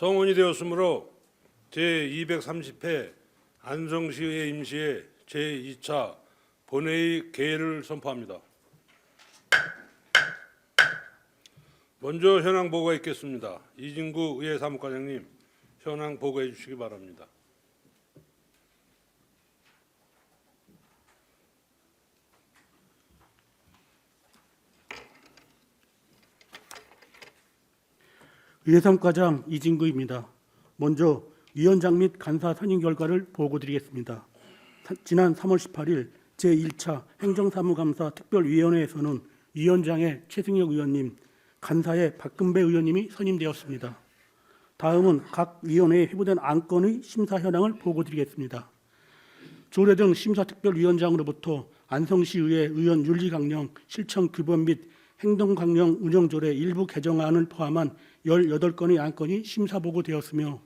성원이 되었으므로 제230회 안성시의회 임시회 제2차 본회의 개회를 선포합니다. 먼저 현황 보고가 있겠습니다. 이진구 의회 사무과장님, 현황 보고해 주시기 바랍니다. 의회 사무과장 이진구입니다. 먼저 위원장 및 간사 선임 결과를 보고드리겠습니다. 지난 3월 18일 제1차 행정사무감사 특별위원회에서는 위원장의 최승혁 의원님, 간사의 박근배 의원님이 선임되었습니다. 다음은 각 위원회에 회부된 안건의 심사 현황을 보고드리겠습니다. 조례 등 심사특별위원장으로부터 안성시의회 의원 윤리강령 실천 규범 및 행동강령 운영조례 일부 개정안을 포함한 18건의 안건이 심사보고되었으며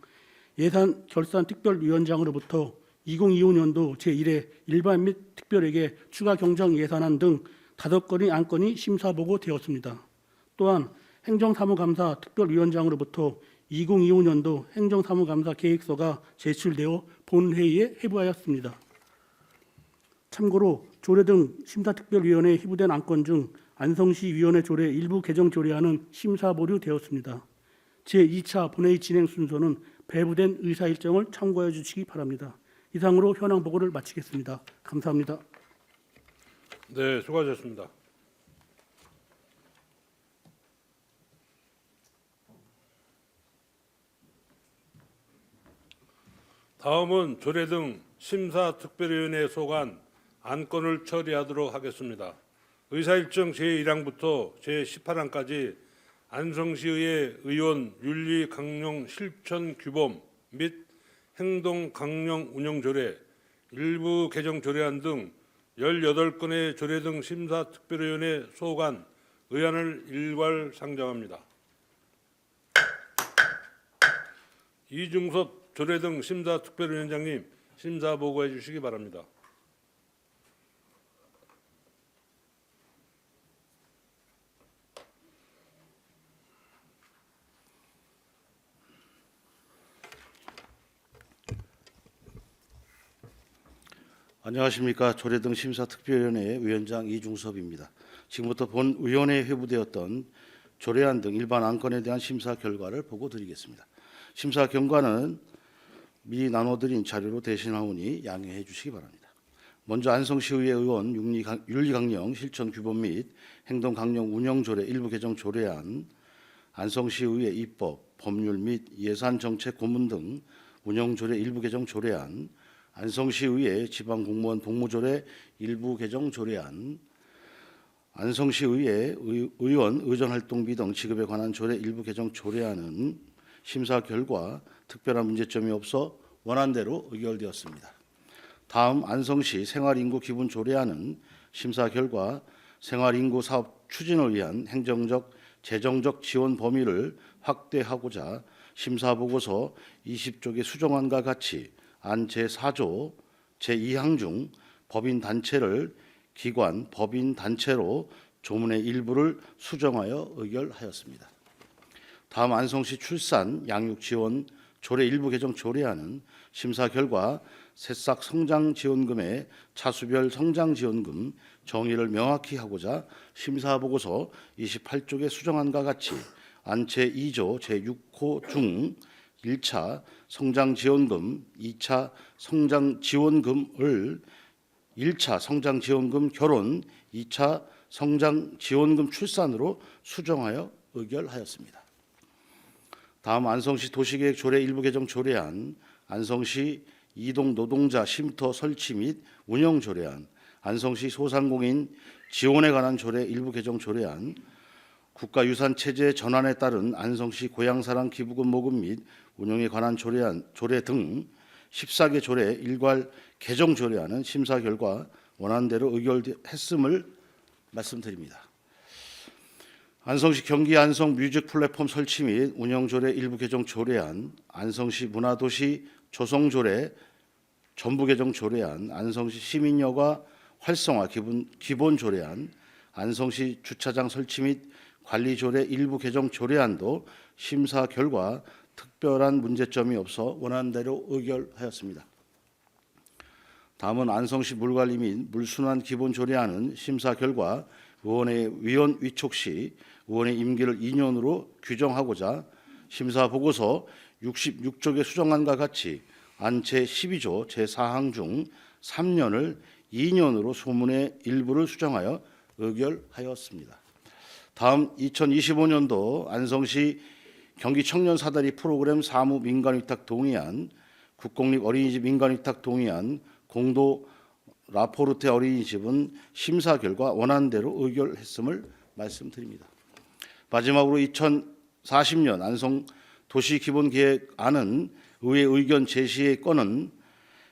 예산 결산 특별위원장으로부터 2025년도 제1회 일반 및 특별회계 추가 경정 예산안 등 5건의 안건이 심사보고되었습니다. 또한 행정사무감사 특별위원장으로부터 2025년도 행정사무감사 계획서가 제출되어 본회의에 회부하였습니다. 참고로 조례 등 심사특별위원회에 회부된 안건 중 안성시위원회 조례 일부 개정 조례안은 심사 보류되었습니다. 제2차 본회의 진행 순서는 배부된 의사 일정을 참고해 주시기 바랍니다. 이상으로 현황 보고를 마치겠습니다. 감사합니다. 네, 수고하셨습니다. 다음은 조례 등 심사특별위원회에 속한 안건을 처리하도록 하겠습니다. 의사일정 제1항부터 제18항까지 안성시의회 의원 윤리 강령 실천 규범 및 행동 강령 운영 조례, 일부 개정 조례안 등 18건의 조례 등 심사특별위원회 소관 의안을 일괄 상정합니다. 이중섭 조례 등 심사특별위원장님, 심사 보고해 주시기 바랍니다. 안녕하십니까. 조례 등 심사특별위원회 위원장 이중섭입니다. 지금부터 본 위원회에 회부되었던 조례안 등 일반 안건에 대한 심사 결과를 보고 드리겠습니다. 심사 결과는 미리 나눠드린 자료로 대신하오니 양해해 주시기 바랍니다. 먼저 안성시의회 의원 윤리강령 실천 규범 및 행동강령 운영조례 일부 개정 조례안, 안성시의회 입법, 법률 및 예산정책 고문 등 운영조례 일부 개정 조례안, 안성시의회 지방공무원 복무조례 일부 개정 조례안, 안성시의회 의원 의전활동비 등 지급에 관한 조례 일부 개정 조례안은 심사 결과 특별한 문제점이 없어 원안대로 의결되었습니다. 다음 안성시 생활인구 기본 조례안은 심사 결과 생활인구 사업 추진을 위한 행정적, 재정적 지원 범위를 확대하고자 심사보고서 20쪽의 수정안과 같이 안 제4조 제2항 중 법인단체를 기관, 법인단체로 조문의 일부를 수정하여 의결하였습니다. 다음 안성시 출산, 양육 지원 조례 일부 개정 조례안은 심사 결과 새싹 성장지원금의 차수별 성장지원금 정의를 명확히 하고자 심사보고서 28쪽의 수정안과 같이 안 제2조 제6호 중 1차 성장지원금, 2차 성장지원금을 1차 성장지원금 결혼, 2차 성장지원금 출산으로 수정하여 의결하였습니다. 다음 안성시 도시계획 조례 일부 개정 조례안, 안성시 이동 노동자 쉼터 설치 및 운영 조례안, 안성시 소상공인 지원에 관한 조례 일부 개정 조례안, 국가유산 체제 전환에 따른 안성시 고향사랑 기부금 모금 및 운영에 관한 조례 등 14개 조례 일괄 개정 조례안은 심사 결과 원안대로 의결했음을 말씀드립니다. 안성시 경기 안성 뮤직 플랫폼 설치 및 운영 조례 일부 개정 조례안, 안성시 문화도시 조성 조례 전부 개정 조례안, 안성시 시민여가 활성화 기본 조례안, 안성시 주차장 설치 및 관리 조례 일부 개정 조례안도 심사 결과 특별한 문제점이 없어 원안대로 의결하였습니다. 다음은 안성시 물관리 및 물순환 기본 조례안은 심사 결과 의원의 위원 위촉 시 의원의 임기를 2년으로 규정하고자 심사 보고서 66쪽의 수정안과 같이 안 제12조 제4항 중 3년을 2년으로 소문의 일부를 수정하여 의결하였습니다. 다음 2025년도 안성시 경기 청년 사다리 프로그램 사무 민간위탁 동의안, 국공립 어린이집 민간위탁 동의안, 공도 라포르테 어린이집은 심사 결과 원안대로 의결했음을 말씀드립니다. 마지막으로 2040년 안성 도시기본계획안은 의회 의견 제시의 건은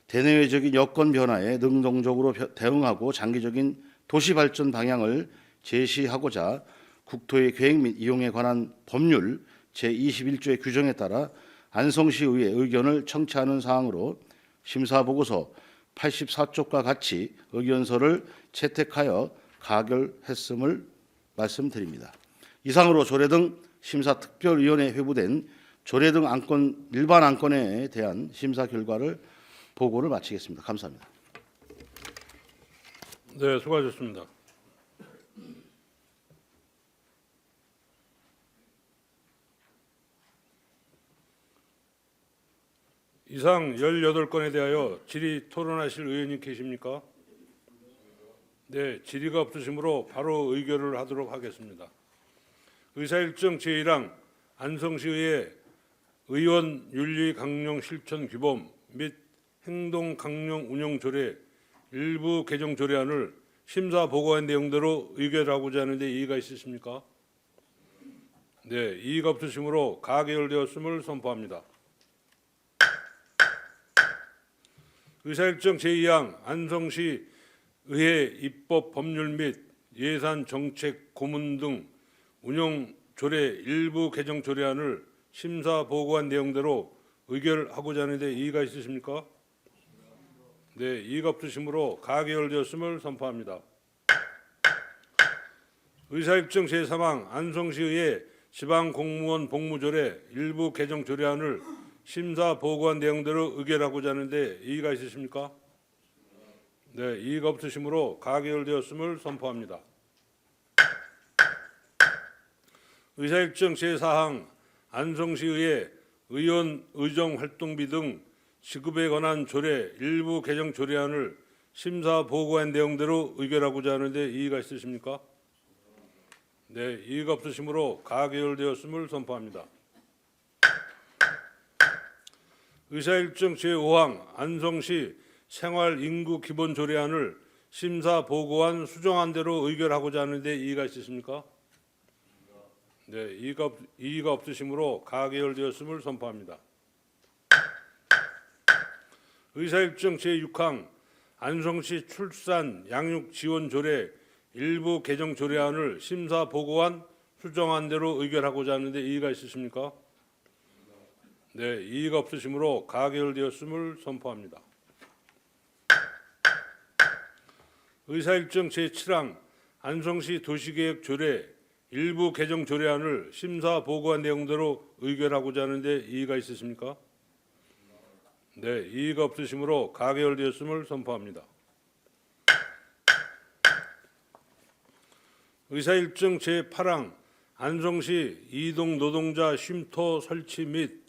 대내외적인 여건 변화에 능동적으로 대응하고 장기적인 도시발전 방향을 제시하고자 국토의 계획 및 이용에 관한 법률 제21조의 규정에 따라 안성시의회 의견을 청취하는 사항으로 심사보고서 84쪽과 같이 의견서를 채택하여 가결했음을 말씀드립니다. 이상으로 조례 등 심사특별위원회에 회부된 조례 등 안건 일반 안건에 대한 심사 결과를 보고를 마치겠습니다. 감사합니다. 네, 수고하셨습니다. 이상 18건에 대하여 질의 토론하실 의원님 계십니까? 네, 질의가 없으시므로 바로 의결을 하도록 하겠습니다. 의사일정 제1항 안성시의회 의원 윤리 강령 실천 규범 및 행동 강령 운영 조례 일부 개정 조례안을 심사 보고한 내용대로 의결하고자 하는데 이의가 있으십니까? 네, 이의가 없으시므로 가결되었음을 선포합니다. 의사일정 제2항 안성시 의회 입법 법률 및 예산 정책 고문 등 운영 조례 일부 개정 조례안을 심사 보고한 내용대로 의결하고자 하는데 이의가 있으십니까? 네, 이의가 없으시므로 가결되었음을 선포합니다. 의사일정 제3항 안성시의회 지방공무원 복무조례 일부 개정 조례안을 심사 보고한 내용대로 의결하고자 하는데 이의가 있으십니까? 네, 이의가 없으시므로 가결되었음을 선포합니다. 의사일정 제4항 안성시의회 의원 의정 활동비 등 지급에 관한 조례 일부 개정 조례안을 심사 보고한 내용대로 의결하고자 하는데 이의가 있으십니까? 네, 이의가 없으시므로 가결되었음을 선포합니다. 의사일정 제5항 안성시 생활인구 기본 조례안을 심사 보고한 수정안 대로 의결하고자 하는데 이의가 있으십니까? 네, 이의가 없으시므로 가결되었음을 선포합니다. 의사일정 제6항 안성시 출산 양육 지원 조례 일부 개정 조례안을 심사 보고한 수정안 대로 의결하고자 하는데 이의가 있으십니까? 네, 이의가 없으시므로 가결되었음을 선포합니다. 의사일정 제7항 안성시 도시계획 조례 일부 개정 조례안을 심사 보고한 내용대로 의결하고자 하는데 이의가 있으십니까? 네, 이의가 없으시므로 가결되었음을 선포합니다. 의사일정 제8항 안성시 이동 노동자 쉼터 설치 및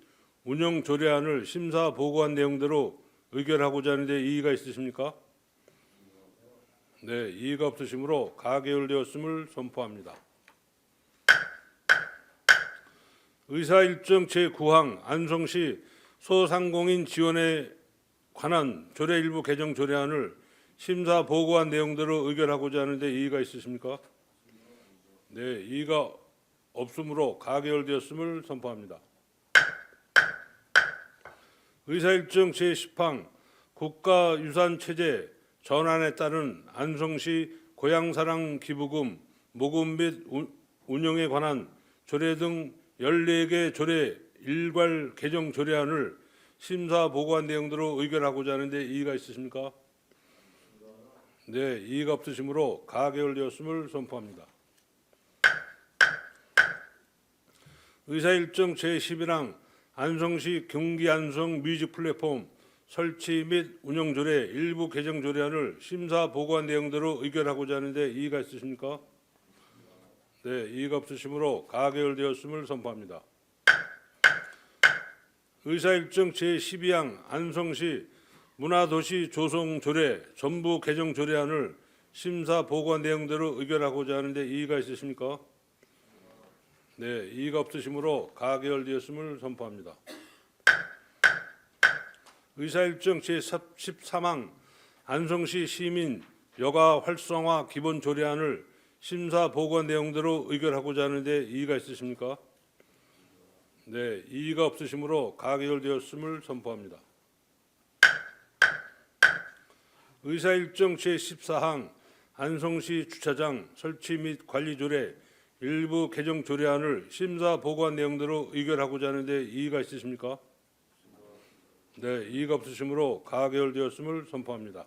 운영 조례안을 심사 보고한 내용대로 의결하고자 하는데 이의가 있으십니까? 네, 이의가 없으시므로 가결되었음을 선포합니다. 의사일정 제9항 안성시 소상공인 지원에 관한 조례 일부 개정 조례안을 심사 보고한 내용대로 의결하고자 하는데 이의가 있으십니까? 네, 이의가 없으므로 가결되었음을 선포합니다. 의사일정 제10항 국가유산체제 전환에 따른 안성시 고향사랑 기부금 모금 및 운영에 관한 조례 등 14개 조례 일괄 개정 조례안을 심사 보고한 내용대로 의결하고자 하는데 이의가 있으십니까? 네, 이의가 없으시므로 가결되었음을 선포합니다. 의사일정 제11항 안성시 경기 안성 뮤직 플랫폼 설치 및 운영 조례 일부 개정 조례안을 심사 보고한 내용대로 의결하고자 하는데 이의가 있으십니까? 네, 이의가 없으시므로 가결되었음을 선포합니다. 의사일정 제12항 안성시 문화도시 조성 조례 전부 개정 조례안을 심사 보고한 내용대로 의결하고자 하는데 이의가 있으십니까? 네, 이의가 없으시므로 가결되었음을 선포합니다. 의사일정 제13항 안성시 시민 여가 활성화 기본 조례안을 심사 보고한 내용대로 의결하고자 하는데 이의가 있으십니까? 네, 이의가 없으시므로 가결되었음을 선포합니다. 의사일정 제14항 안성시 주차장 설치 및 관리 조례 일부 개정 조례안을 심사 보고한 내용대로 의결하고자 하는데 이의가 있으십니까? 네, 이의가 없으시므로 가결되었음을 선포합니다.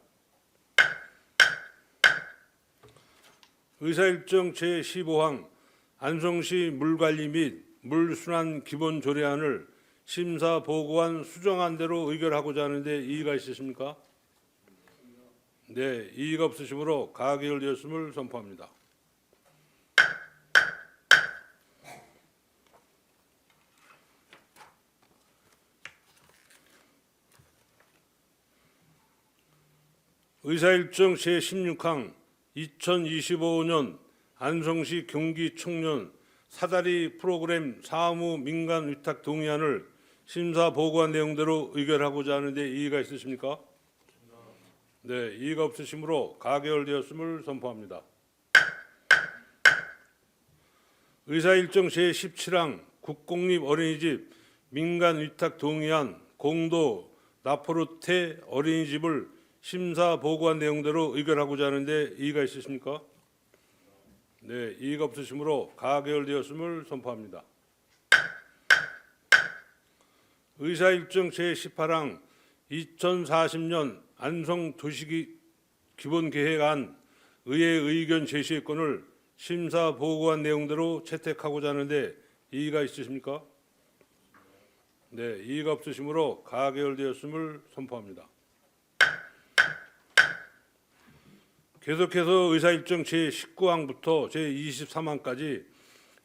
의사일정 제15항 안성시 물관리 및 물순환 기본 조례안을 심사 보고한 수정안대로 의결하고자 하는데 이의가 있으십니까? 네, 이의가 없으시므로 가결되었음을 선포합니다. 의사일정 제16항 2025년 안성시 경기 청년 사다리 프로그램 사무 민간 위탁 동의안을 심사 보고한 내용대로 의결하고자 하는데 이의가 있으십니까? 네, 이의가 없으시므로 가결되었음을 선포합니다. 의사일정 제17항 국공립 어린이집 민간 위탁 동의안 공도 나포르테 어린이집을 심사 보고한 내용대로 의결하고자 하는데 이의가 있으십니까? 네, 이의가 없으시므로 가결되었음을 선포합니다. 의사일정 제18항 2040년 안성 도시기본계획안 의회 의견 제시권을 심사 보고한 내용대로 채택하고자 하는데 이의가 있으십니까? 네, 이의가 없으시므로 가결되었음을 선포합니다. 계속해서 의사일정 제19항부터 제23항까지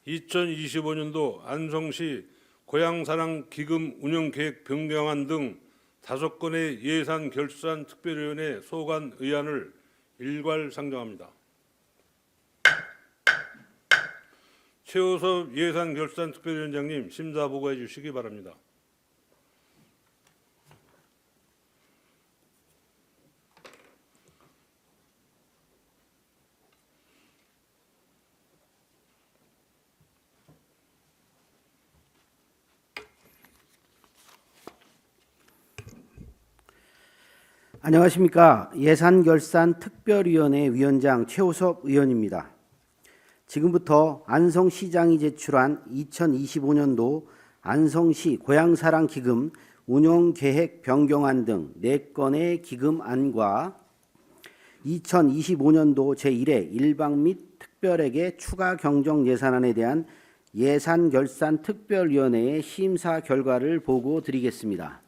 2025년도 안성시 고향사랑 기금 운영계획 변경안 등 5건의 예산 결산 특별위원회 소관 의안을 일괄 상정합니다. 최호섭 예산 결산 특별위원장님 심사 보고해 주시기 바랍니다. 안녕하십니까. 예산결산특별위원회 위원장 최호섭 의원입니다. 지금부터 안성시장이 제출한 2025년도 안성시 고향사랑기금 운용계획 변경안 등 4건의 기금안과 2025년도 제1회 일방 및 특별액의 추가 경정 예산안에 대한 예산결산특별위원회의 심사 결과를 보고 드리겠습니다.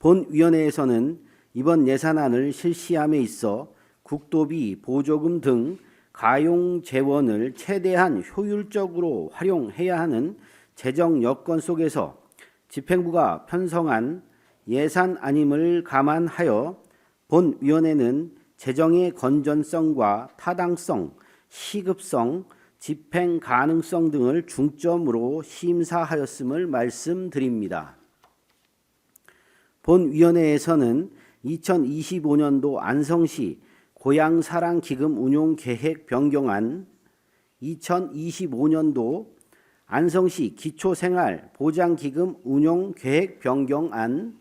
본위원회에서는 이번 예산안을 실시함에 있어 국도비, 보조금 등 가용 재원을 최대한 효율적으로 활용해야 하는 재정 여건 속에서 집행부가 편성한 예산안임을 감안하여 본위원회는 재정의 건전성과 타당성, 시급성, 집행 가능성 등을 중점으로 심사하였음을 말씀드립니다. 본위원회에서는 2025년도 안성시 고향사랑기금 운용계획 변경안, 2025년도 안성시 기초생활보장기금 운용계획 변경안,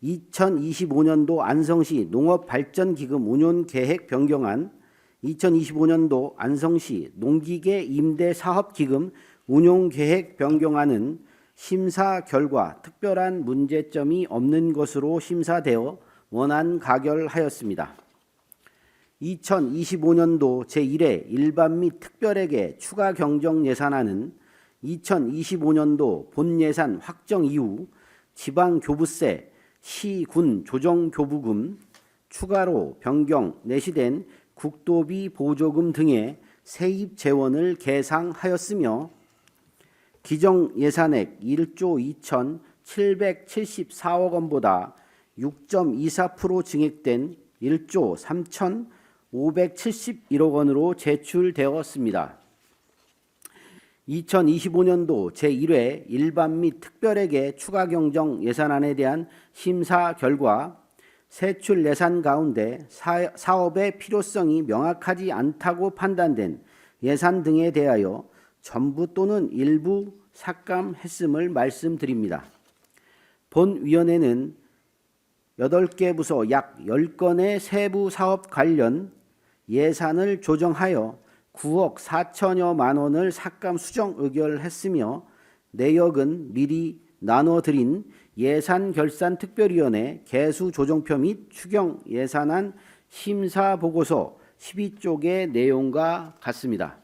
2025년도 안성시 농업발전기금 운용계획 변경안, 2025년도 안성시 농기계 임대사업기금 운용계획 변경안은 심사 결과 특별한 문제점이 없는 것으로 심사되어 원안 가결하였습니다. 2025년도 제1회 일반 및 특별액의 추가 경정 예산안은 2025년도 본예산 확정 이후 지방교부세, 시, 군 조정교부금, 추가로 변경, 내시된 국도비 보조금 등의 세입 재원을 계상하였으며 기정예산액 1조 2,774억 원보다 6.24% 증액된 1조 3,571억 원으로 제출되었습니다. 2025년도 제1회 일반 및 특별회계 추가경정 예산안에 대한 심사 결과 세출 예산 가운데 사업의 필요성이 명확하지 않다고 판단된 예산 등에 대하여 전부 또는 일부 삭감했음을 말씀드립니다. 본위원회는 8개 부서 약 10건의 세부 사업 관련 예산을 조정하여 9억 4천여만 원을 삭감 수정 의결했으며 내역은 미리 나눠드린 예산결산특별위원회 개수조정표 및 추경 예산안 심사보고서 12쪽의 내용과 같습니다.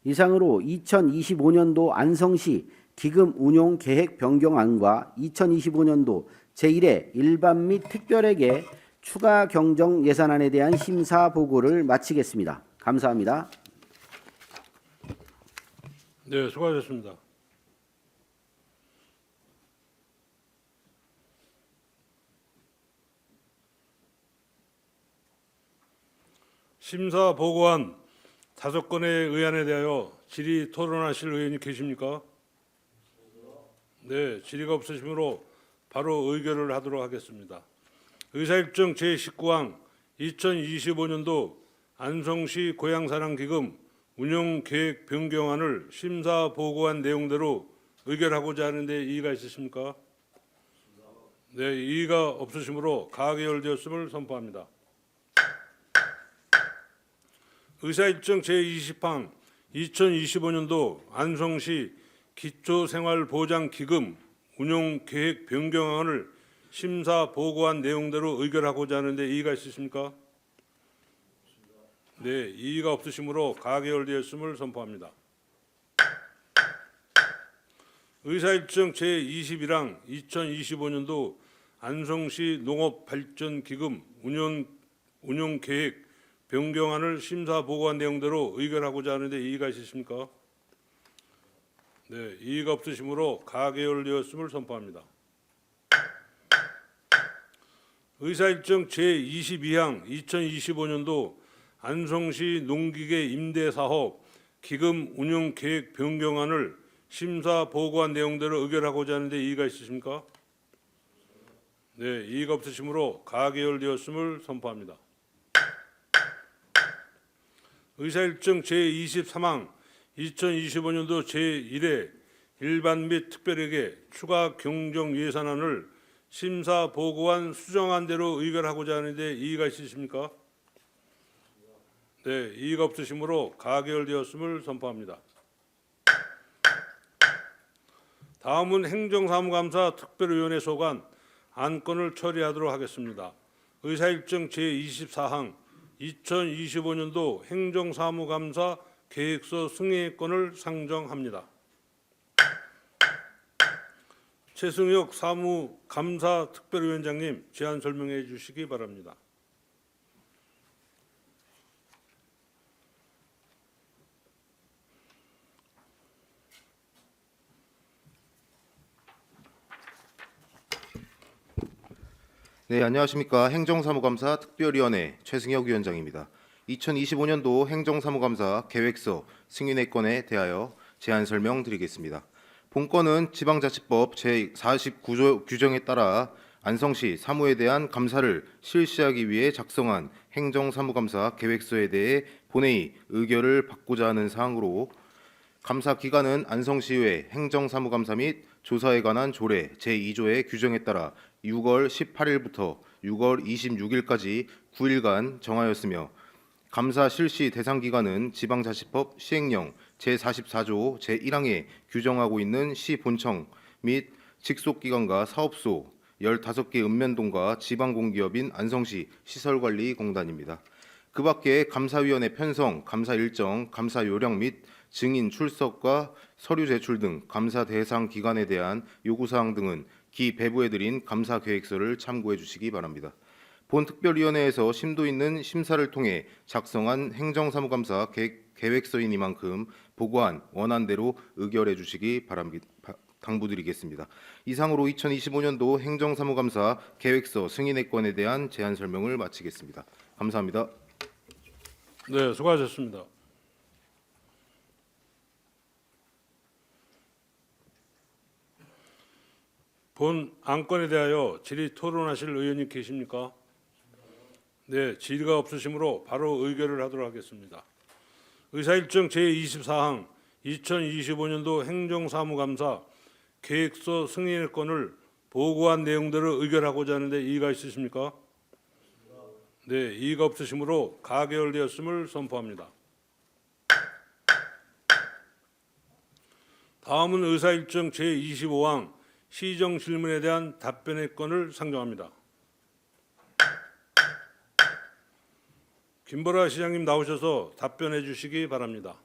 이상으로 2025년도 안성시 기금 운용 계획 변경안과 2025년도 제1회 일반 및 특별회계 추가 경정 예산안에 대한 심사 보고를 마치겠습니다. 감사합니다. 네, 수고하셨습니다. 심사 보고안 5건의 의안에 대하여 질의 토론하실 의원이 계십니까? 네, 질의가 없으시므로 바로 의결을 하도록 하겠습니다. 의사일정 제19항 2025년도 안성시 고향사랑기금 운영계획 변경안을 심사 보고한 내용대로 의결하고자 하는데 이의가 있으십니까? 네, 이의가 없으시므로 가결되었음을 선포합니다. 의사일정 제20항 2025년도 안성시 기초생활보장기금 운용계획 변경안을 심사 보고한 내용대로 의결하고자 하는데 이의가 있으십니까? 네, 이의가 없으시므로 가결되었음을 선포합니다. 의사일정 제21항 2025년도 안성시 농업발전기금 운용계획 변경안을 심사 보고한 내용대로 의결하고자 하는데 이의가 있으십니까? 네, 이의가 없으시므로 가결되었음을 선포합니다. 의사일정 제22항 2025년도 안성시 농기계 임대사업 기금 운영계획 변경안을 심사 보고한 내용대로 의결하고자 하는데 이의가 있으십니까? 네, 이의가 없으시므로 가결되었음을 선포합니다. 의사일정 제23항 2025년도 제1회 일반 및 특별회계 추가 경정 예산안을 심사 보고한 수정안대로 의결하고자 하는데 이의가 있으십니까? 네, 이의가 없으시므로 가결되었음을 선포합니다. 다음은 행정사무감사 특별위원회 소관 안건을 처리하도록 하겠습니다. 의사일정 제24항 2025년도 행정사무감사 계획서 승인건을 상정합니다. 최승혁 사무감사 특별위원장님 제안 설명해 주시기 바랍니다. 네, 안녕하십니까. 행정사무감사 특별위원회 최승혁 위원장입니다. 2025년도 행정사무감사 계획서 승인의 건에 대하여 제안 설명드리겠습니다. 본건은 지방자치법 제49조 규정에 따라 안성시 사무에 대한 감사를 실시하기 위해 작성한 행정사무감사 계획서에 대해 본회의 의결을 받고자 하는 사항으로 감사 기간은 안성시의회 행정사무감사 및 조사에 관한 조례 제2조의 규정에 따라 6월 18일부터 6월 26일까지 9일간 정하였으며 감사 실시 대상 기간은 지방자치법 시행령 제44조 제1항에 규정하고 있는 시본청 및 직속기관과 사업소 15개 읍면동과 지방공기업인 안성시 시설관리공단입니다. 그 밖에 감사위원회 편성, 감사 일정, 감사 요령 및 증인 출석과 서류 제출 등 감사 대상 기관에 대한 요구사항 등은 기 배부해드린 감사 계획서를 참고해 주시기 바랍니다. 본 특별위원회에서 심도 있는 심사를 통해 작성한 행정사무감사 계획서이니만큼 보고한 원안대로 의결해 주시기 바랍니다. 당부드리겠습니다. 이상으로 2025년도 행정사무감사 계획서 승인의 건에 대한 제안 설명을 마치겠습니다. 감사합니다. 네, 수고하셨습니다. 본 안건에 대하여 질의 토론하실 의원님 계십니까? 네, 질의가 없으시므로 바로 의결을 하도록 하겠습니다. 의사일정 제24항 2025년도 행정사무감사 계획서 승인의 건을 보고한 내용대로 의결하고자 하는데 이의가 있으십니까? 네, 이의가 없으시므로 가결되었음을 선포합니다. 다음은 의사일정 제25항 시정질문에 대한 답변의 건을 상정합니다. 김보라 시장님 나오셔서 답변해 주시기 바랍니다.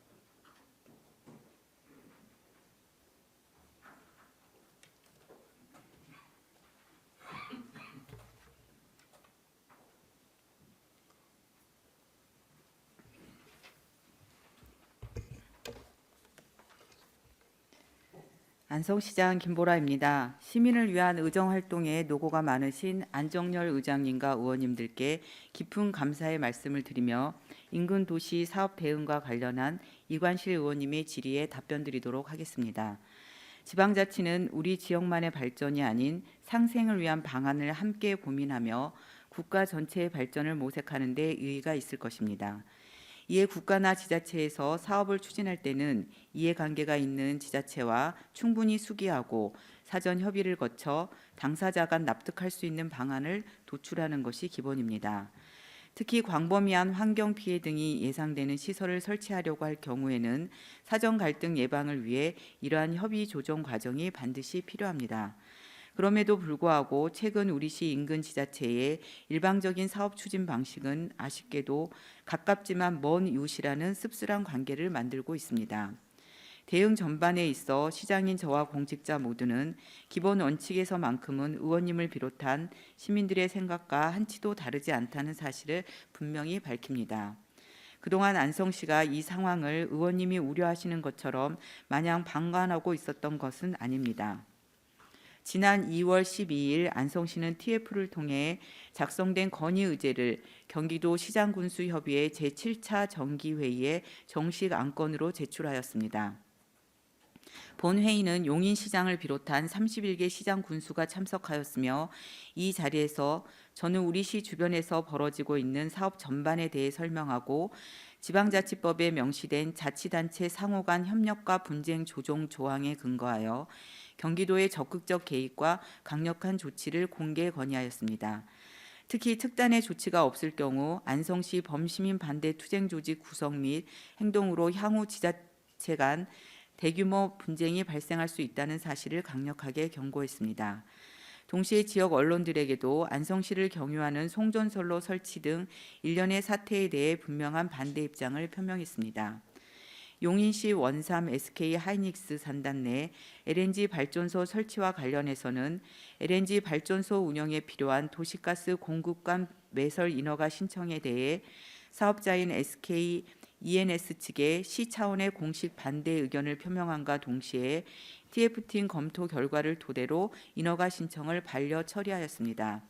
안성시장 김보라입니다. 시민을 위한 의정활동에 노고가 많으신 안정열 의장님과 의원님들께 깊은 감사의 말씀을 드리며 인근 도시 사업 대응과 관련한 이관실 의원님의 질의에 답변 드리도록 하겠습니다. 지방자치는 우리 지역만의 발전이 아닌 상생을 위한 방안을 함께 고민하며 국가 전체의 발전을 모색하는 데 의의가 있을 것입니다. 이에 국가나 지자체에서 사업을 추진할 때는 이해관계가 있는 지자체와 충분히 수기하고 사전 협의를 거쳐 당사자 간 납득할 수 있는 방안을 도출하는 것이 기본입니다. 특히 광범위한 환경 피해 등이 예상되는 시설을 설치하려고 할 경우에는 사전 갈등 예방을 위해 이러한 협의 조정 과정이 반드시 필요합니다. 그럼에도 불구하고 최근 우리시 인근 지자체의 일방적인 사업 추진 방식은 아쉽게도 가깝지만 먼 이웃이라는 씁쓸한 관계를 만들고 있습니다. 대응 전반에 있어 시장인 저와 공직자 모두는 기본 원칙에서만큼은 의원님을 비롯한 시민들의 생각과 한치도 다르지 않다는 사실을 분명히 밝힙니다. 그동안 안성시가 이 상황을 의원님이 우려하시는 것처럼 마냥 방관하고 있었던 것은 아닙니다. 지난 2월 12일 안성시는 TF를 통해 작성된 건의 의제를 경기도 시장군수협의회 제7차 정기회의에 정식 안건으로 제출하였습니다. 본 회의는 용인시장을 비롯한 31개 시장 군수가 참석하였으며 이 자리에서 저는 우리시 주변에서 벌어지고 있는 사업 전반에 대해 설명하고 지방자치법에 명시된 자치단체 상호 간 협력과 분쟁 조정 조항에 근거하여 경기도의 적극적 개입과 강력한 조치를 공개 건의하였습니다. 특히 특단의 조치가 없을 경우 안성시 범시민 반대 투쟁 조직 구성 및 행동으로 향후 지자체 간 대규모 분쟁이 발생할 수 있다는 사실을 강력하게 경고했습니다. 동시에 지역 언론들에게도 안성시를 경유하는 송전선로 설치 등 일련의 사태에 대해 분명한 반대 입장을 표명했습니다. 용인시 원삼 SK 하이닉스 산단 내 LNG 발전소 설치와 관련해서는 LNG 발전소 운영에 필요한 도시가스 공급 간 매설 인허가 신청에 대해 사업자인 SK ENS 측에 시 차원의 공식 반대 의견을 표명함과 동시에 TF팀 검토 결과를 토대로 인허가 신청을 반려 처리하였습니다.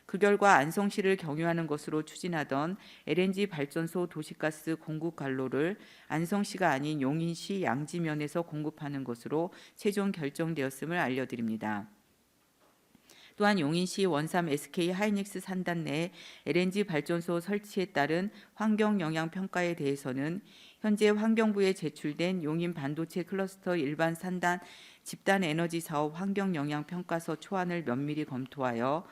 그 결과 안성시를 경유하는 것으로 추진하던 LNG 발전소 도시가스 공급 관로를 안성시가 아닌 용인시 양지면에서 공급하는 것으로 최종 결정되었음을 알려드립니다. 또한 용인시 원삼 SK 하이닉스 산단 내 LNG 발전소 설치에 따른 환경 영향 평가에 대해서는 현재 환경부에 제출된 용인 반도체 클러스터 일반 산단 집단 에너지 사업 환경 영향 평가서 초안을 면밀히 검토하여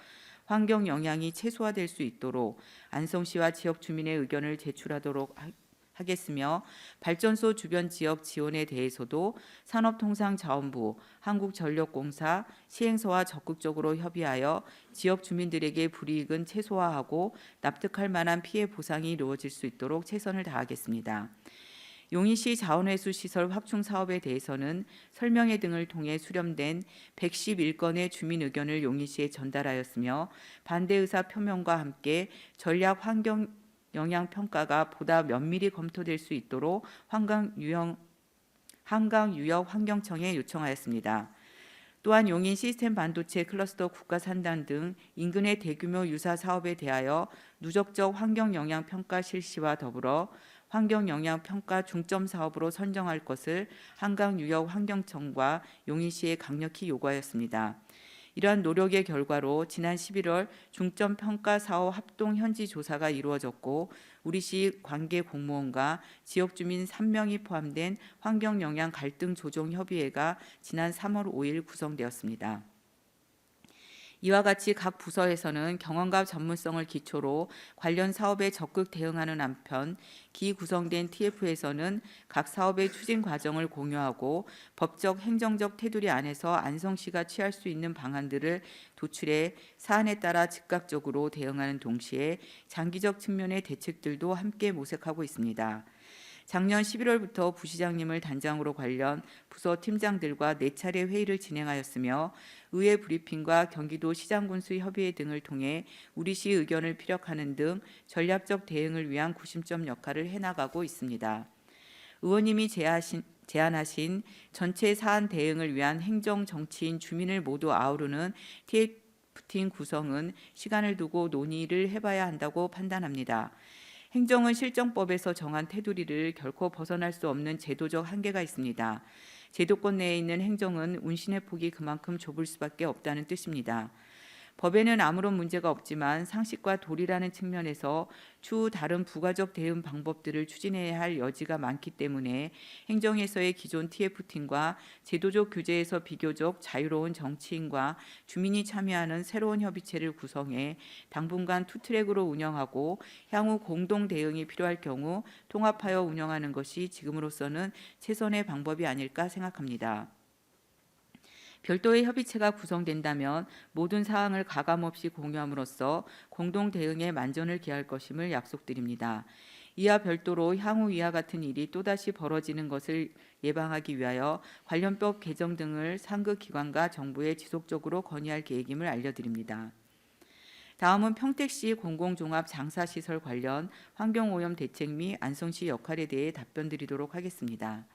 환경 영향이 최소화될 수 있도록 안성시와 지역 주민의 의견을 제출하도록 하겠으며 발전소 주변 지역 지원에 대해서도 산업통상자원부, 한국전력공사, 시행사와 적극적으로 협의하여 지역 주민들에게 불이익은 최소화하고 납득할 만한 피해 보상이 이루어질 수 있도록 최선을 다하겠습니다. 용인시 자원회수 시설 확충 사업에 대해서는 설명회 등을 통해 수렴된 111건의 주민 의견을 용인시에 전달하였으며 반대 의사 표명과 함께 전략 환경 영향 평가가 보다 면밀히 검토될 수 있도록 한강유역 환경청에 요청하였습니다. 또한 용인 시스템 반도체 클러스터 국가 산단 등 인근의 대규모 유사 사업에 대하여 누적적 환경 영향 평가 실시와 더불어 환경 영향 평가 중점 사업으로 선정할 것을 한강유역 환경청과 용인시에 강력히 요구하였습니다. 이러한 노력의 결과로 지난 11월 중점 평가 사업 합동 현지 조사가 이루어졌고 우리시 관계 공무원과 지역 주민 3명이 포함된 환경 영향 갈등 조정 협의회가 지난 3월 5일 구성되었습니다. 이와 같이 각 부서에서는 경험과 전문성을 기초로 관련 사업에 적극 대응하는 한편 기구성된 TF에서는 각 사업의 추진 과정을 공유하고 법적 행정적 테두리 안에서 안성시가 취할 수 있는 방안들을 도출해 사안에 따라 즉각적으로 대응하는 동시에 장기적 측면의 대책들도 함께 모색하고 있습니다. 작년 11월부터 부시장님을 단장으로 관련 부서 팀장들과 4차례 회의를 진행하였으며 의회 브리핑과 경기도 시장군수 협의회 등을 통해 우리시 의견을 피력하는 등 전략적 대응을 위한 구심점 역할을 해나가고 있습니다. 의원님이 제안하신 전체 사안 대응을 위한 행정, 정치인, 주민을 모두 아우르는 TF팀 구성은 시간을 두고 논의를 해봐야 한다고 판단합니다. 행정은 실정법에서 정한 테두리를 결코 벗어날 수 없는 제도적 한계가 있습니다. 제도권 내에 있는 행정은 운신의 폭이 그만큼 좁을 수밖에 없다는 뜻입니다. 법에는 아무런 문제가 없지만 상식과 도리라는 측면에서 추후 다른 부가적 대응 방법들을 추진해야 할 여지가 많기 때문에 행정에서의 기존 TF팀과 제도적 규제에서 비교적 자유로운 정치인과 주민이 참여하는 새로운 협의체를 구성해 당분간 투트랙으로 운영하고 향후 공동 대응이 필요할 경우 통합하여 운영하는 것이 지금으로서는 최선의 방법이 아닐까 생각합니다. 별도의 협의체가 구성된다면 모든 사항을 가감없이 공유함으로써 공동 대응에 만전을 기할 것임을 약속드립니다. 이와 별도로 향후 이와 같은 일이 또다시 벌어지는 것을 예방하기 위하여 관련법 개정 등을 상급 기관과 정부에 지속적으로 건의할 계획임을 알려드립니다. 다음은 평택시 공공종합 장사시설 관련 환경오염 대책 및 안성시 역할에 대해 답변드리도록 하겠습니다.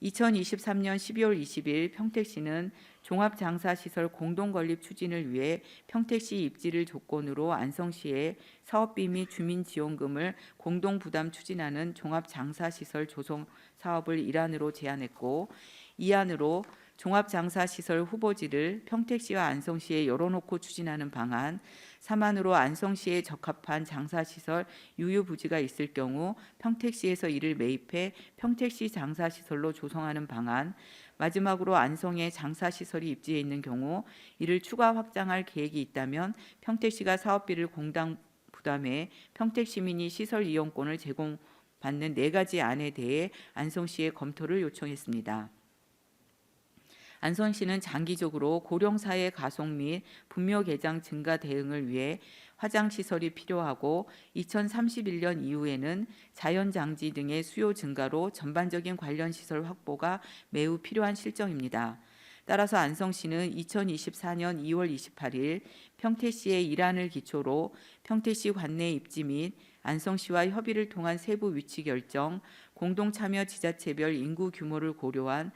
2023년 12월 20일 평택시는 종합장사시설 공동건립 추진을 위해 평택시 입지를 조건으로 안성시에 사업비 및 주민지원금을 공동부담 추진하는 종합장사시설 조성 사업을 일환으로 제안했고 이 안으로 종합장사시설 후보지를 평택시와 안성시에 열어놓고 추진하는 방안, 3안으로 안성시에 적합한 장사시설 유휴부지가 있을 경우 평택시에서 이를 매입해 평택시 장사시설로 조성하는 방안, 마지막으로 안성에 장사시설이 입지해 있는 경우 이를 추가 확장할 계획이 있다면 평택시가 사업비를 공당 부담해 평택시민이 시설 이용권을 제공받는 4가지 안에 대해 안성시에 검토를 요청했습니다. 안성시는 장기적으로 고령사회 가속 및 분묘 개장 증가 대응을 위해 화장시설이 필요하고 2031년 이후에는 자연장지 등의 수요 증가로 전반적인 관련 시설 확보가 매우 필요한 실정입니다. 따라서 안성시는 2024년 2월 28일 평택시의 일안을 기초로 평택시 관내 입지 및 안성시와 협의를 통한 세부 위치 결정, 공동참여 지자체별 인구 규모를 고려한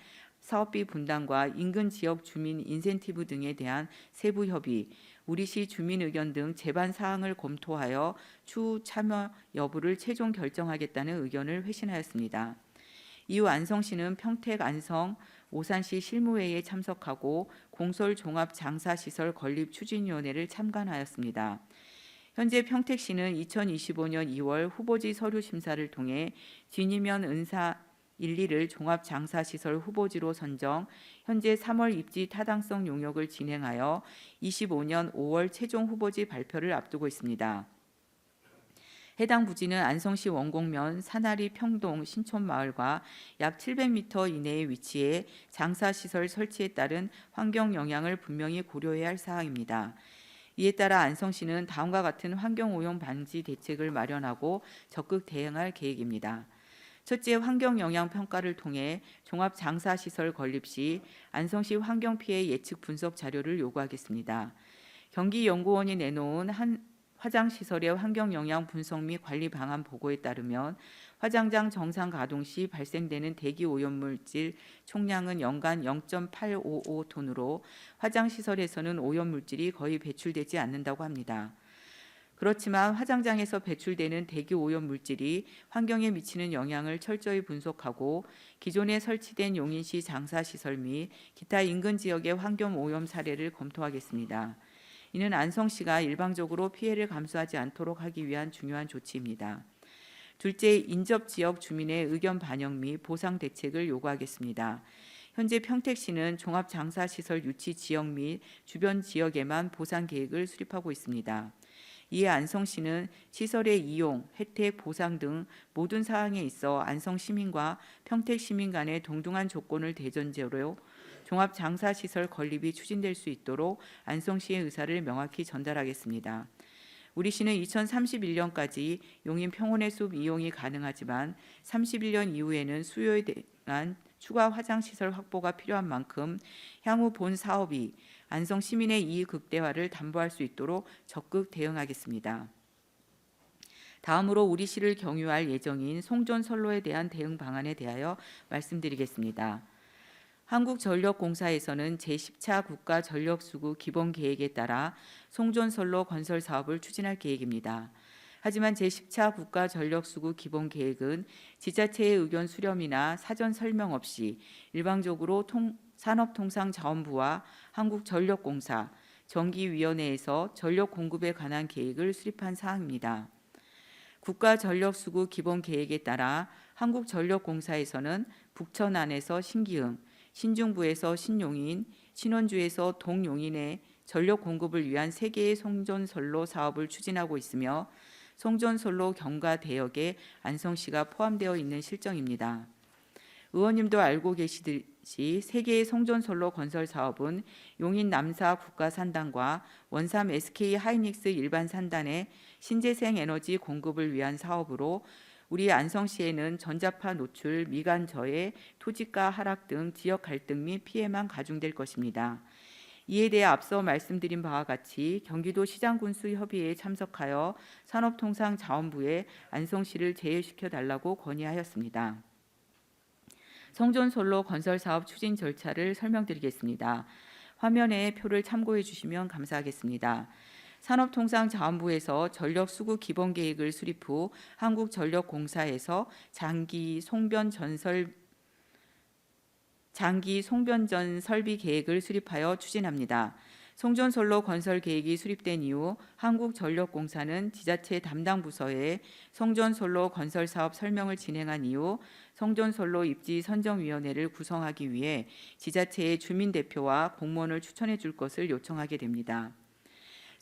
사업비 분담과 인근 지역 주민 인센티브 등에 대한 세부 협의, 우리시 주민 의견 등 제반 사항을 검토하여 추후 참여 여부를 최종 결정하겠다는 의견을 회신하였습니다. 이후 안성시는 평택, 안성, 오산시 실무회의에 참석하고 공설종합장사시설 건립추진위원회를 참관하였습니다. 현재 평택시는 2025년 2월 후보지 서류 심사를 통해 진이면 은사 1, 2를 종합장사시설 후보지로 선정, 현재 3월 입지 타당성 용역을 진행하여 25년 5월 최종 후보지 발표를 앞두고 있습니다. 해당 부지는 안성시 원곡면 사나리 평동 신촌마을과 약 700m 이내에 위치해 장사시설 설치에 따른 환경 영향을 분명히 고려해야 할 사항입니다. 이에 따라 안성시는 다음과 같은 환경오염 방지 대책을 마련하고 적극 대응할 계획입니다. 첫째, 환경영향평가를 통해 종합장사시설 건립 시 안성시 환경피해 예측 분석 자료를 요구하겠습니다. 경기연구원이 내놓은 화장시설의 환경영향 분석 및 관리 방안 보고에 따르면 화장장 정상 가동 시 발생되는 대기오염물질 총량은 연간 0.855톤으로 화장시설에서는 오염물질이 거의 배출되지 않는다고 합니다. 그렇지만 화장장에서 배출되는 대기오염물질이 환경에 미치는 영향을 철저히 분석하고 기존에 설치된 용인시 장사시설 및 기타 인근 지역의 환경오염 사례를 검토하겠습니다. 이는 안성시가 일방적으로 피해를 감수하지 않도록 하기 위한 중요한 조치입니다. 둘째, 인접지역 주민의 의견 반영 및 보상 대책을 요구하겠습니다. 현재 평택시는 종합장사시설 유치 지역 및 주변 지역에만 보상 계획을 수립하고 있습니다. 이에 안성시는 시설의 이용, 혜택, 보상 등 모든 사항에 있어 안성시민과 평택시민 간의 동등한 조건을 대전제로 종합장사시설 건립이 추진될 수 있도록 안성시의 의사를 명확히 전달하겠습니다. 우리 시는 2031년까지 용인 평온의 숲 이용이 가능하지만 31년 이후에는 수요에 대한 추가 화장시설 확보가 필요한 만큼 향후 본 사업이 안성 시민의 이익 극대화를 담보할 수 있도록 적극 대응하겠습니다. 다음으로 우리 시를 경유할 예정인 송전선로에 대한 대응 방안에 대하여 말씀드리겠습니다. 한국전력공사에서는 제10차 국가전력수구 기본계획에 따라 송전선로 건설 사업을 추진할 계획입니다. 하지만 제10차 국가전력수구 기본계획은 지자체의 의견 수렴이나 사전 설명 없이 일방적으로 산업통상자원부와 한국전력공사, 전기위원회에서 전력 공급에 관한 계획을 수립한 사항입니다. 국가전력수구 기본계획에 따라 한국전력공사에서는 북천안에서 신기흥, 신중부에서 신용인, 신원주에서 동용인의 전력 공급을 위한 3개의 송전선로 사업을 추진하고 있으며 송전선로 경과 대역에 안성시가 포함되어 있는 실정입니다. 의원님도 알고 계시듯이 3개의 송전선로 건설 사업은 용인 남사 국가산단과 원삼 SK 하이닉스 일반 산단의 신재생 에너지 공급을 위한 사업으로 우리 안성시에는 전자파 노출, 미관 저해, 토지가 하락 등 지역 갈등 및 피해만 가중될 것입니다. 이에 대해 앞서 말씀드린 바와 같이 경기도 시장군수협의회에 참석하여 산업통상자원부에 안성시를 제외시켜 달라고 건의하였습니다. 송전선로 건설 사업 추진 절차를 설명드리겠습니다. 화면에 표를 참고해 주시면 감사하겠습니다. 산업통상자원부에서 전력수구 기본계획을 수립 후 한국전력공사에서 장기 송변전 설비 계획을 수립하여 추진합니다. 송전선로 건설 계획이 수립된 이후 한국전력공사는 지자체 담당 부서에 송전선로 건설 사업 설명을 진행한 이후 송전선로 입지 선정위원회를 구성하기 위해 지자체의 주민대표와 공무원을 추천해 줄 것을 요청하게 됩니다.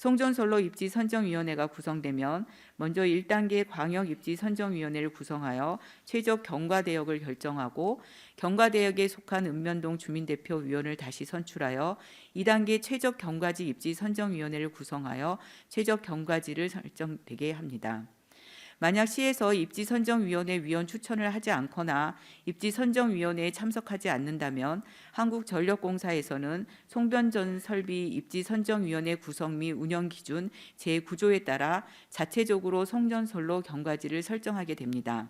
송전선로 입지 선정위원회가 구성되면 먼저 1단계 광역입지 선정위원회를 구성하여 최적 경과대역을 결정하고 경과대역에 속한 읍면동 주민대표위원을 다시 선출하여 2단계 최적 경과지 입지 선정위원회를 구성하여 최적 경과지를 설정되게 합니다. 만약 시에서 입지선정위원회 위원 추천을 하지 않거나 입지선정위원회에 참석하지 않는다면 한국전력공사에서는 송변전 설비 입지선정위원회 구성 및 운영 기준 제9조에 따라 자체적으로 송전선로 경과지를 설정하게 됩니다.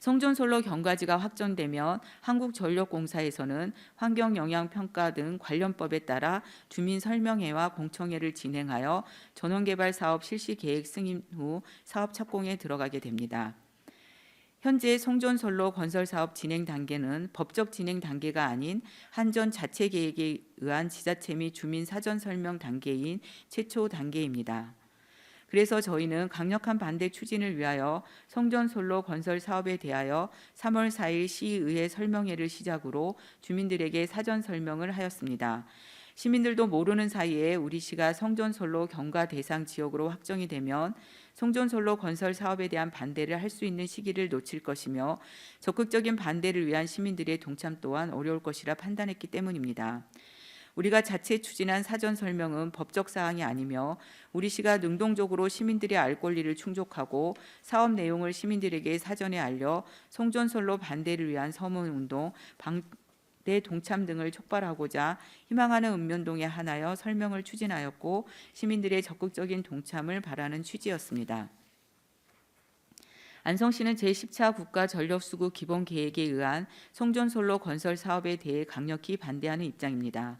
송전선로 경과지가 확정되면 한국전력공사에서는 환경영향평가 등 관련법에 따라 주민설명회와 공청회를 진행하여 전원개발사업 실시계획 승인 후 사업 착공에 들어가게 됩니다. 현재 송전선로 건설사업 진행 단계는 법적 진행 단계가 아닌 한전 자체 계획에 의한 지자체 및 주민 사전 설명 단계인 최초 단계입니다. 그래서 저희는 강력한 반대 추진을 위하여 송전선로 건설 사업에 대하여 3월 4일 시의회 설명회를 시작으로 주민들에게 사전 설명을 하였습니다. 시민들도 모르는 사이에 우리 시가 송전선로 경과 대상 지역으로 확정이 되면 송전솔로 건설 사업에 대한 반대를 할 수 있는 시기를 놓칠 것이며 적극적인 반대를 위한 시민들의 동참 또한 어려울 것이라 판단했기 때문입니다. 우리가 자체 추진한 사전 설명은 법적 사항이 아니며 우리시가 능동적으로 시민들의 알 권리를 충족하고 사업 내용을 시민들에게 사전에 알려 송전솔로 반대를 위한 서문운동, 방대 동참 등을 촉발하고자 희망하는 읍면동에 한하여 설명을 추진하였고 시민들의 적극적인 동참을 바라는 취지였습니다. 안성시는 제10차 국가전력수구 기본계획에 의한 송전솔로 건설 사업에 대해 강력히 반대하는 입장입니다.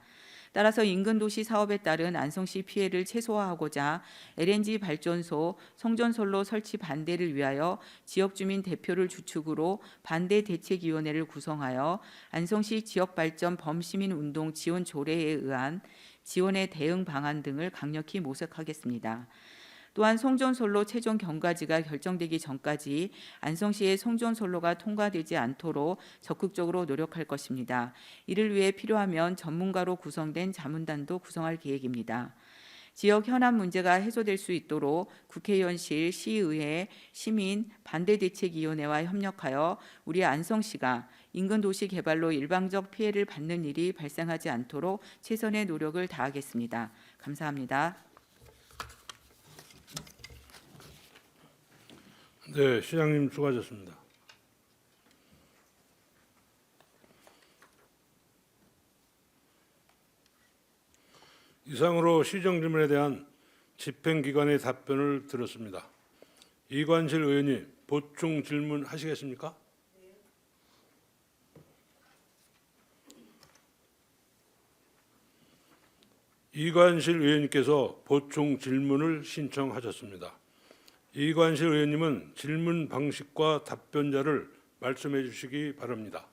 따라서 인근 도시 사업에 따른 안성시 피해를 최소화하고자 LNG 발전소 송전솔로 설치 반대를 위하여 지역주민 대표를 주축으로 반대대책위원회를 구성하여 안성시 지역발전 범시민운동 지원 조례에 의한 지원의 대응 방안 등을 강력히 모색하겠습니다. 또한 송전솔로 최종 경과지가 결정되기 전까지 안성시의 송전솔로가 통과되지 않도록 적극적으로 노력할 것입니다. 이를 위해 필요하면 전문가로 구성된 자문단도 구성할 계획입니다. 지역 현안 문제가 해소될 수 있도록 국회의원실, 시의회, 시민, 반대대책위원회와 협력하여 우리 안성시가 인근 도시 개발로 일방적 피해를 받는 일이 발생하지 않도록 최선의 노력을 다하겠습니다. 감사합니다. 네, 시장님 수고하셨습니다. 이상으로 시정 질문에 대한 집행기관의 답변을 들었습니다. 이관실 의원님, 보충 질문 하시겠습니까? 이관실 의원님께서 보충 질문을 신청하셨습니다. 이관실 의원님은 질문 방식과 답변자를 말씀해 주시기 바랍니다.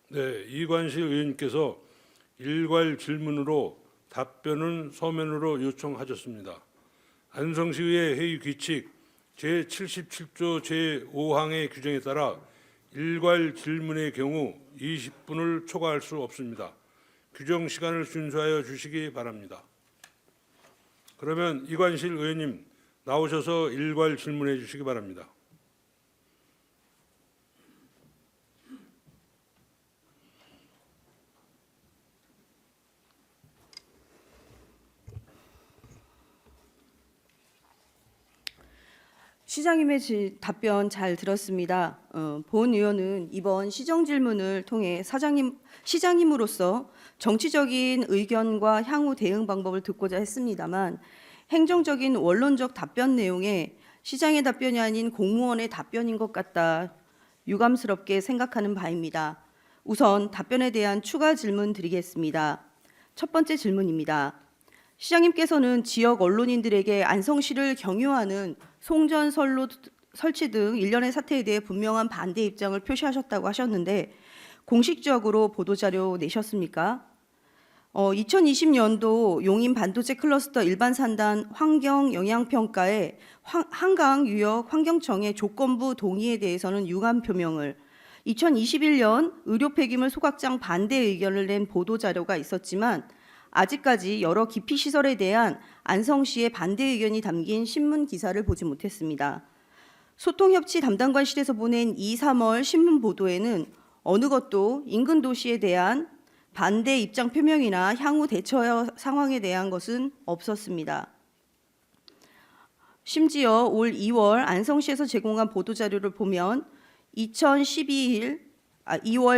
네, 이관실 의원님께서 일괄 질문으로 답변은 서면으로 요청하셨습니다. 안성시의회 회의 규칙 제77조 제5항의 규정에 따라 일괄 질문의 경우 20분을 초과할 수 없습니다. 규정 시간을 준수하여 주시기 바랍니다. 그러면 이관실 의원님 나오셔서 일괄 질문해 주시기 바랍니다. 시장님의 답변 잘 들었습니다. 본 의원은 이번 시정 질문을 통해 시장님으로서 정치적인 의견과 향후 대응 방법을 듣고자 했습니다만 행정적인 원론적 답변 내용에 시장의 답변이 아닌 공무원의 답변인 것 같다 유감스럽게 생각하는 바입니다. 우선 답변에 대한 추가 질문 드리겠습니다. 첫 번째 질문입니다. 시장님께서는 지역 언론인들에게 안성시를 경유하는 송전솔로 설치 등 일련의 사태에 대해 분명한 반대 입장을 표시하셨다고 하셨는데 공식적으로 보도자료 내셨습니까? 2020년도 용인 반도체 클러스터 일반 산단 환경 영향평가에 한강유역 환경청의 조건부 동의에 대해서는 유감 표명을 2021년 의료 폐기물 소각장 반대 의견을 낸 보도자료가 있었지만 아직까지 여러 기피 시설에 대한 안성시의 반대 의견이 담긴 신문 기사를 보지 못했습니다. 소통협치 담당관실에서 보낸 2, 3월 신문 보도에는 어느 것도 인근 도시에 대한 반대 입장 표명이나 향후 대처 상황에 대한 것은 없었습니다. 심지어 올 2월 안성시에서 제공한 보도자료를 보면 2월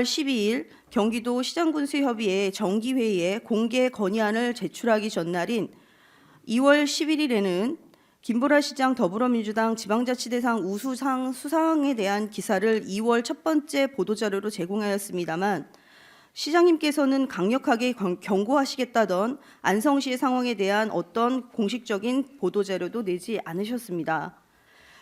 12일 경기도 시장군수협의회 정기회의에 공개 건의안을 제출하기 전날인 2월 11일에는 김보라 시장 더불어민주당 지방자치대상 우수상 수상에 대한 기사를 2월 첫 번째 보도자료로 제공하였습니다만 시장님께서는 강력하게 경고하시겠다던 안성시의 상황에 대한 어떤 공식적인 보도자료도 내지 않으셨습니다.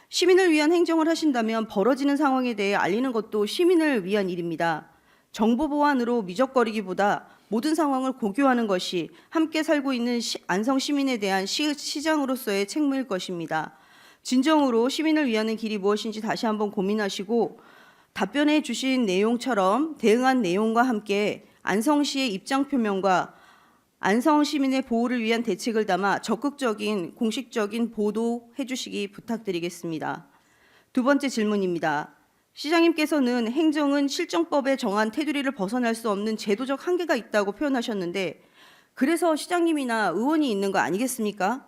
시민을 위한 행정을 하신다면 벌어지는 상황에 대해 알리는 것도 시민을 위한 일입니다. 정보 보완으로 미적거리기보다 모든 상황을 고교하는 것이 함께 살고 있는 안성 시민에 대한 시장으로서의 책무일 것입니다. 진정으로 시민을 위하는 길이 무엇인지 다시 한번 고민하시고 답변해 주신 내용처럼 대응한 내용과 함께 안성시의 입장 표명과 안성 시민의 보호를 위한 대책을 담아 적극적인 공식적인 보도해 주시기 부탁드리겠습니다. 두 번째 질문입니다. 시장님께서는 행정은 실정법에 정한 테두리를 벗어날 수 없는 제도적 한계가 있다고 표현하셨는데 그래서 시장님이나 의원이 있는 거 아니겠습니까?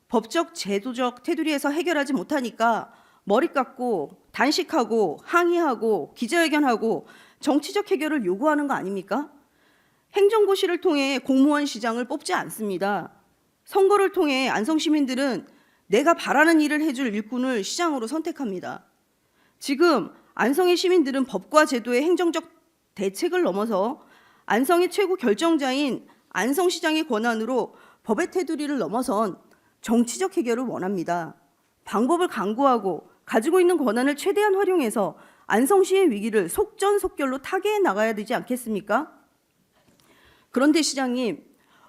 법적 제도적 테두리에서 해결하지 못하니까 머리 깎고 단식하고 항의하고 기자회견하고 정치적 해결을 요구하는 거 아닙니까? 행정고시를 통해 공무원 시장을 뽑지 않습니다. 선거를 통해 안성 시민들은 내가 바라는 일을 해줄 일꾼을 시장으로 선택합니다. 지금 안성의 시민들은 법과 제도의 행정적 대책을 넘어서 안성의 최고 결정자인 안성시장의 권한으로 법의 테두리를 넘어선 정치적 해결을 원합니다. 방법을 강구하고 가지고 있는 권한을 최대한 활용해서 안성시의 위기를 속전속결로 타개해 나가야 되지 않겠습니까? 그런데 시장님,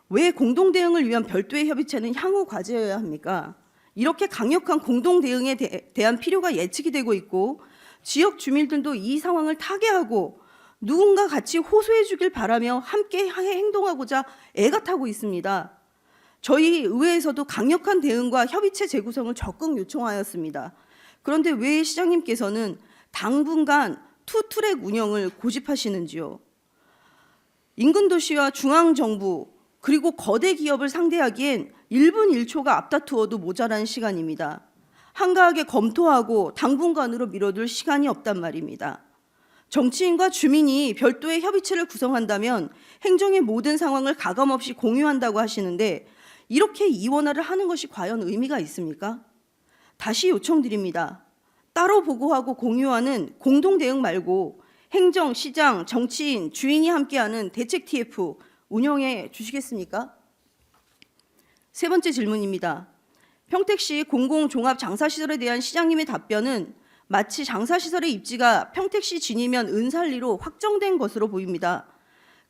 왜 공동대응을 위한 별도의 협의체는 향후 과제여야 합니까? 이렇게 강력한 공동대응에 대한 필요가 예측이 되고 있고 지역 주민들도 이 상황을 타개하고 누군가 같이 호소해 주길 바라며 함께 행동하고자 애가 타고 있습니다. 저희 의회에서도 강력한 대응과 협의체 재구성을 적극 요청하였습니다. 그런데 왜 시장님께서는 당분간 투트랙 운영을 고집하시는지요? 인근 도시와 중앙정부 그리고 거대 기업을 상대하기엔 1분 1초가 앞다투어도 모자란 시간입니다. 한가하게 검토하고 당분간으로 미뤄둘 시간이 없단 말입니다. 정치인과 주민이 별도의 협의체를 구성한다면 행정의 모든 상황을 가감없이 공유한다고 하시는데 이렇게 이원화를 하는 것이 과연 의미가 있습니까? 다시 요청드립니다. 따로 보고하고 공유하는 공동대응 말고 행정, 시장, 정치인, 주인이 함께하는 대책 TF 운영해 주시겠습니까? 세 번째 질문입니다. 평택시 공공종합장사시설에 대한 시장님의 답변은 마치 장사시설의 입지가 평택시 진이면 은살리로 확정된 것으로 보입니다.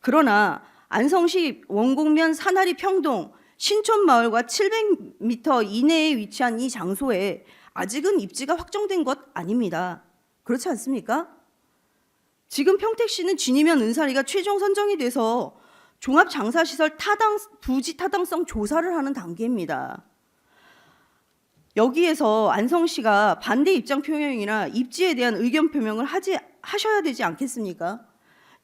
그러나 안성시 원곡면 사나리 평동 신촌마을과 700m 이내에 위치한 이 장소에 아직은 입지가 확정된 것 아닙니다. 그렇지 않습니까? 지금 평택시는 진이면 은사리가 최종 선정이 돼서 종합장사시설 부지 타당성 조사를 하는 단계입니다. 여기에서 안성시가 반대 입장 표명이나 입지에 대한 의견 표명을 하셔야 되지 않겠습니까?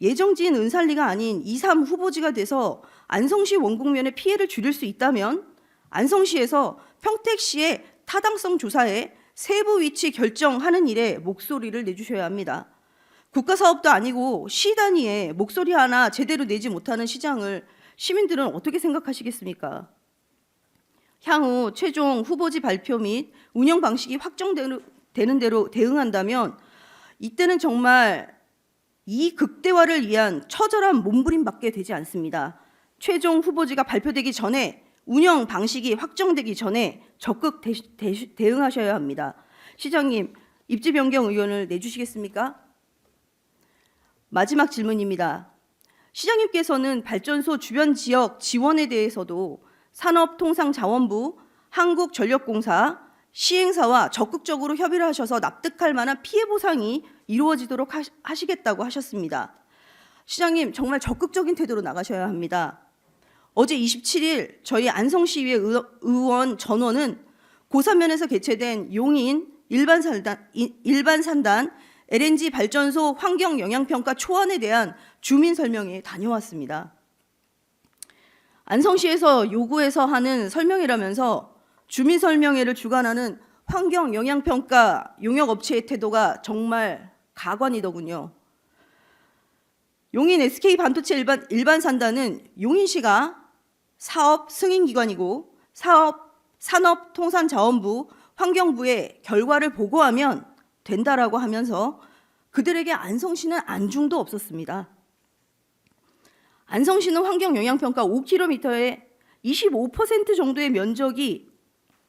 예정지인 은살리가 아닌 2, 3 후보지가 돼서 안성시 원곡면의 피해를 줄일 수 있다면 안성시에서 평택시의 타당성 조사에 세부 위치 결정하는 일에 목소리를 내주셔야 합니다. 국가사업도 아니고 시 단위의 목소리 하나 제대로 내지 못하는 시장을 시민들은 어떻게 생각하시겠습니까? 향후 최종 후보지 발표 및 운영 방식이 확정되는 대로 대응한다면 이때는 정말 이 극대화를 위한 처절한 몸부림밖에 되지 않습니다. 최종 후보지가 발표되기 전에 운영 방식이 확정되기 전에 적극 대응하셔야 합니다. 시장님, 입지 변경 의견을 내주시겠습니까? 마지막 질문입니다. 시장님께서는 발전소 주변 지역 지원에 대해서도 산업통상자원부, 한국전력공사, 시행사와 적극적으로 협의를 하셔서 납득할 만한 피해 보상이 이루어지도록 하시겠다고 하셨습니다. 시장님, 정말 적극적인 태도로 나가셔야 합니다. 어제 27일 저희 안성시의회 의원 전원은 고산면에서 개최된 용인 일반산단 LNG 발전소 환경영향평가 초안에 대한 주민 설명회에 다녀왔습니다. 안성시에서 요구해서 하는 설명회라면서 주민 설명회를 주관하는 환경영향평가 용역업체의 태도가 정말 가관이더군요. 용인 SK반도체 일반산단은 용인시가 사업 승인기관이고 산업통상자원부, 환경부에 결과를 보고하면 된다라고 하면서 그들에게 안성시는 안중도 없었습니다. 안성시는 환경영향평가 5km에 25% 정도의 면적이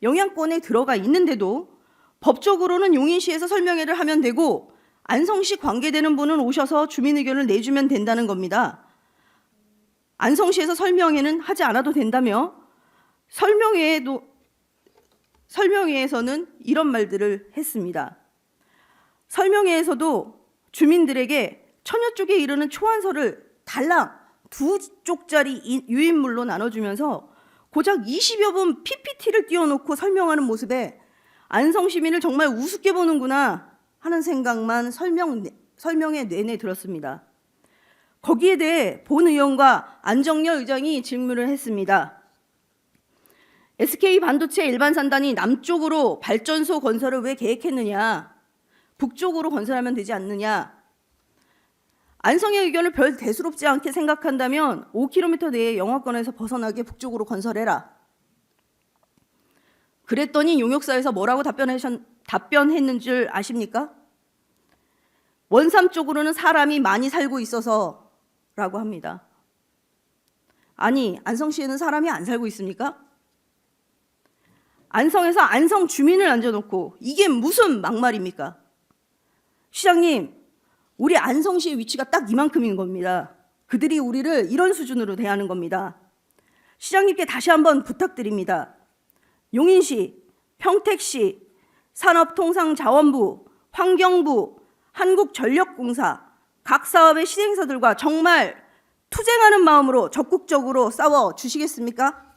영향권에 들어가 있는데도 법적으로는 용인시에서 설명회를 하면 되고 안성시 관계되는 분은 오셔서 주민 의견을 내주면 된다는 겁니다. 안성시에서 설명회는 하지 않아도 된다며 설명회에서는 이런 말들을 했습니다. 설명회에서도 주민들에게 천여 쪽에 이르는 초안서를 달랑 2쪽짜리 유인물로 나눠주면서 고작 20여 분 PPT를 띄워놓고 설명하는 모습에 안성 시민을 정말 우습게 보는구나 하는 생각만 설명에 내내 들었습니다. 거기에 대해 본 의원과 안정열 의장이 질문을 했습니다. SK 반도체 일반 산단이 남쪽으로 발전소 건설을 왜 계획했느냐? 북쪽으로 건설하면 되지 않느냐? 안성의 의견을 별 대수롭지 않게 생각한다면 5km 내에 영하권에서 벗어나게 북쪽으로 건설해라. 그랬더니 용역사에서 뭐라고 답변했는 줄 아십니까? 원삼 쪽으로는 사람이 많이 살고 있어서라고 합니다. 아니, 안성시에는 사람이 안 살고 있습니까? 안성에서 안성 주민을 앉아놓고 이게 무슨 막말입니까? 시장님, 우리 안성시의 위치가 딱 이만큼인 겁니다. 그들이 우리를 이런 수준으로 대하는 겁니다. 시장님께 다시 한번 부탁드립니다. 용인시, 평택시, 산업통상자원부, 환경부, 한국전력공사, 각 사업의 시행사들과 정말 투쟁하는 마음으로 적극적으로 싸워 주시겠습니까?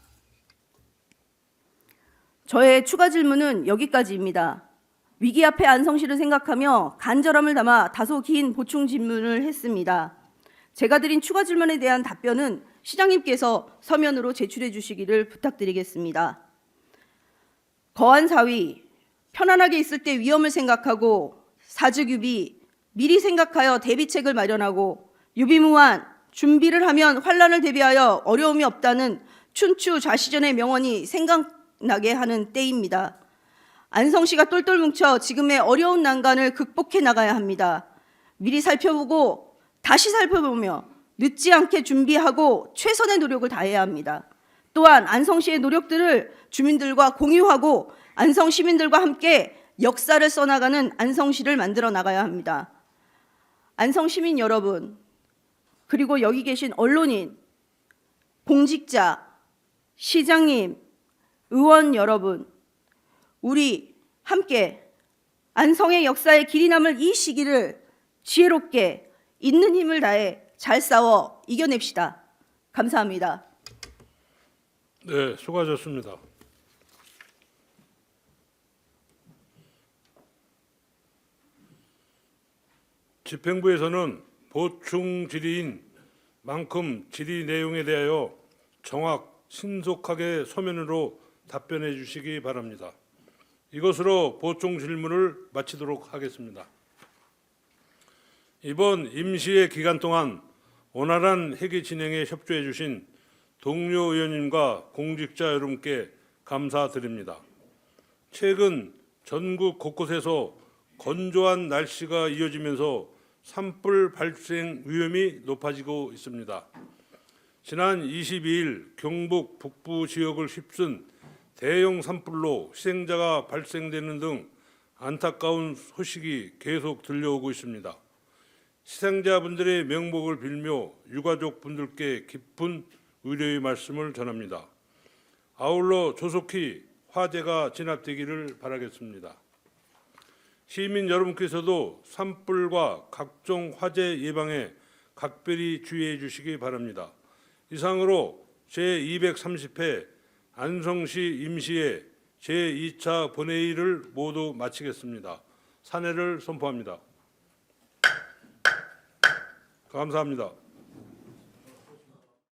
저의 추가 질문은 여기까지입니다. 위기 앞에 안성시를 생각하며 간절함을 담아 다소 긴 보충 질문을 했습니다. 제가 드린 추가 질문에 대한 답변은 시장님께서 서면으로 제출해 주시기를 부탁드리겠습니다. 거한 사위, 편안하게 있을 때 위험을 생각하고 사직유비, 미리 생각하여 대비책을 마련하고 유비무환, 준비를 하면 환란을 대비하여 어려움이 없다는 춘추 좌시전의 명언이 생각나게 하는 때입니다. 안성시가 똘똘 뭉쳐 지금의 어려운 난관을 극복해 나가야 합니다. 미리 살펴보고 다시 살펴보며 늦지 않게 준비하고 최선의 노력을 다해야 합니다. 또한 안성시의 노력들을 주민들과 공유하고 안성 시민들과 함께 역사를 써나가는 안성시를 만들어 나가야 합니다. 안성 시민 여러분, 그리고 여기 계신 언론인, 공직자, 시장님, 의원 여러분, 우리 함께 안성의 역사에 길이 남을 이 시기를 지혜롭게 있는 힘을 다해 잘 싸워 이겨냅시다. 감사합니다. 네, 수고하셨습니다. 집행부에서는 보충 질의인 만큼 질의 내용에 대하여 정확, 신속하게 서면으로 답변해 주시기 바랍니다. 이것으로 보충 질문을 마치도록 하겠습니다. 이번 임시의 기간 동안 원활한 회기 진행에 협조해 주신 동료 의원님과 공직자 여러분께 감사드립니다. 최근 전국 곳곳에서 건조한 날씨가 이어지면서 산불 발생 위험이 높아지고 있습니다. 지난 22일 경북 북부 지역을 휩쓴 대형 산불로 희생자가 발생되는 등 안타까운 소식이 계속 들려오고 있습니다. 희생자분들의 명복을 빌며 유가족 분들께 깊은 의료의 말씀을 전합니다. 아울러 조속히 화재가 진압되기를 바라겠습니다. 시민 여러분께서도 산불과 각종 화재 예방에 각별히 주의해 주시기 바랍니다. 이상으로 제230회 안성시 임시회 제2차 본회의를 모두 마치겠습니다. 산회를 선포합니다. 감사합니다.